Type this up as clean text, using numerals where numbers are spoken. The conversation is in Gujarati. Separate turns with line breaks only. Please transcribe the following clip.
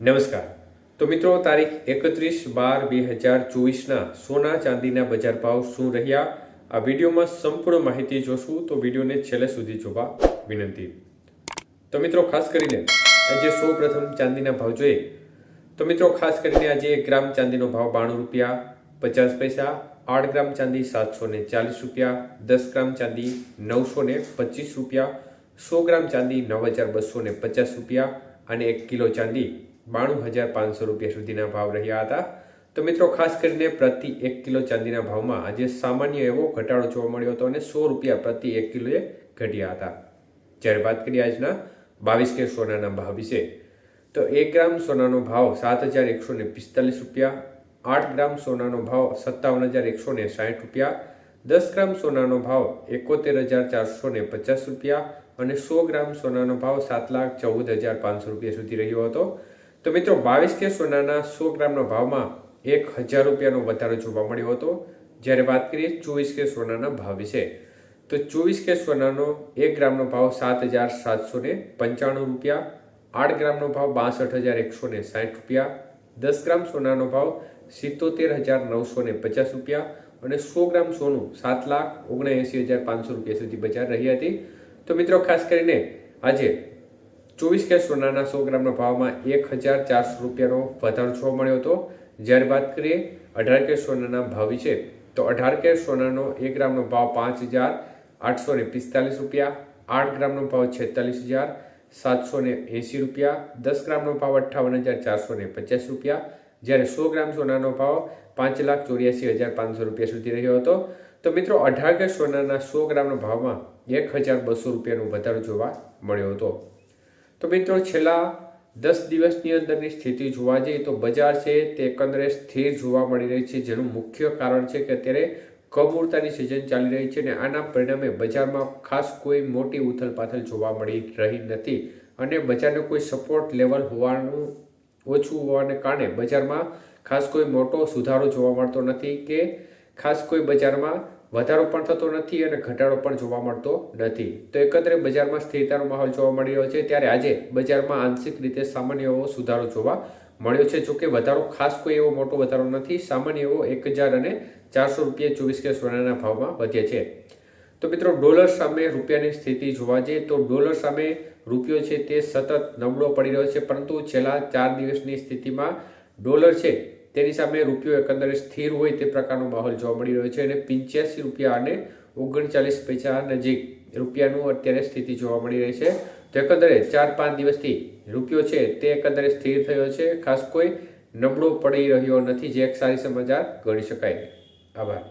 નમસ્કાર। તો મિત્રો, તારીખ 31/12/2024ના સોના ચાંદીના બજાર ભાવ શું રહ્યા, આ વિડીયોમાં સંપૂર્ણ માહિતી જોશું, તો વિડીયોને છેલ્લે સુધી જોવા વિનંતી। તો મિત્રો, ખાસ કરીને આજે સૌપ્રથમ ચાંદીના ભાવ જોઈએ તો મિત્રો ખાસ કરીને આજે 1 ગ્રામ ચાંદીનો ભાવ 92 રૂપિયા 50 પૈસા, 8 ગ્રામ ચાંદી 740 રૂપિયા, 10 ગ્રામ ચાંદી 925 રૂપિયા, 100 ગ્રામ ચાંદી 9250 રૂપિયા અને 1 કિલો ચાંદી 92,500 રૂપિયા સુધીના ભાવ રહ્યા હતા। તો મિત્રો, ખાસ કરીને પ્રતિ 1 કિલો ચાંદીના ભાવમાં આજે સામાન્ય એવો ઘટાડો જોવા મળ્યો હતો અને 100 રૂપિયા પ્રતિ 1 કિલોએ ઘટ્યા હતા। જ્યારે વાત કરીએ આજના 22 કે સોનાના ભાવ વિશે તો 1 ગ્રામ સોનાનો ભાવ 7,145 રૂપિયા, 8 ગ્રામ સોનાનો ભાવ 57,160 રૂપિયા, 10 ગ્રામ સોનાનો ભાવ 71,450 રૂપિયા અને 100 ગ્રામ સોનાનો ભાવ 7,14,500 રૂપિયા સુધી રહ્યો હતો। તો મિત્રો, 22 કે સોનાના 100 ગ્રામના ભાવમાં 1,000 રૂપિયાનો વધારો જોવા મળ્યો હતો। જ્યારે વાત કરીએ 24 કે સોનાના ભાવ વિશે તો 24 કે સોનાનો 1 ગ્રામનો ભાવ 7,795 રૂપિયા, 8 ગ્રામનો ભાવ 62,160 રૂપિયા, 10 ગ્રામ સોનાનો ભાવ 77,950 રૂપિયા અને 100 ગ્રામ સોનું 7,79,500 રૂપિયા સુધી બજાર રહી હતી। તો મિત્રો, ખાસ કરીને આજે 24 કે સોનાના 100 ગ્રામના ભાવમાં 1,400 રૂપિયાનો વધારો જોવા મળ્યો હતો। જ્યારે વાત કરીએ 18 કે સોનાના ભાવ વિશે તો 18 કે સોનાનો 1 ગ્રામનો ભાવ 5,845 રૂપિયા, 8 ગ્રામનો ભાવ 46,780 રૂપિયા, 10 ગ્રામનો ભાવ 58,450 રૂપિયા, જ્યારે 100 ગ્રામ સોનાનો ભાવ 5,84,500 રૂપિયા સુધી રહ્યો હતો। તો મિત્રો, 18 કે સોનાના 100 ગ્રામના ભાવમાં 1,200 રૂપિયાનો વધારો જોવા મળ્યો હતો। તો મિત્રો, છેલ્લા 10 દિવસની અંદરની સ્થિતિ જોવા જઈએ તો બજાર છે તે એકંદરે સ્થિર જોવા મળી રહી છે, જેનું મુખ્ય કારણ છે કે અત્યારે કમૂરતાની સિઝન ચાલી રહી છે અને આના પરિણામે બજારમાં ખાસ કોઈ મોટી ઉથલપાથલ જોવા મળી રહી નથી અને બજારનો કોઈ સપોર્ટ લેવલ હોવાનું ઓછું હોવાને કારણે બજારમાં ખાસ કોઈ મોટો સુધારો જોવા મળતો નથી કે ખાસ કોઈ બજારમાં વધારો પણ થતો નથી અને ઘટાડો પણ જોવા મળતો નથી। તો એકંદરે બજારમાં સ્થિરતાનો માહોલ જોવા મળી રહ્યો છે। ત્યારે આજે બજારમાં આંશિક રીતે સામાન્ય એવો સુધારો જોવા મળ્યો છે। જોકે વધારો ખાસ કોઈ એવો મોટો વધારો નથી, સામાન્ય એવો 1,400 રૂપિયા 24 કે સોનાના ભાવમાં વધ્યા છે। તો મિત્રો, ડોલર સામે રૂપિયાની સ્થિતિ જોવા જઈએ તો ડોલર સામે રૂપિયો છે તે સતત નબળો પડી રહ્યો છે, પરંતુ છેલ્લા 4 દિવસની સ્થિતિમાં ડોલર છે તેની સામે રૂપિયો એકંદરે સ્થિર હોય તે પ્રકારનો માહોલ જોવા મળી રહ્યો છે અને 85 રૂપિયા અને 39 પૈસા નજીક રૂપિયાનું અત્યારે સ્થિતિ જોવા મળી રહી છે। તો એકંદરે 4-5 દિવસથી રૂપિયો છે તે એકંદરે સ્થિર થયો છે, ખાસ કોઈ નબળો પડી રહ્યો નથી, જે એક સારી સમાચાર ગણી શકાય। આભાર।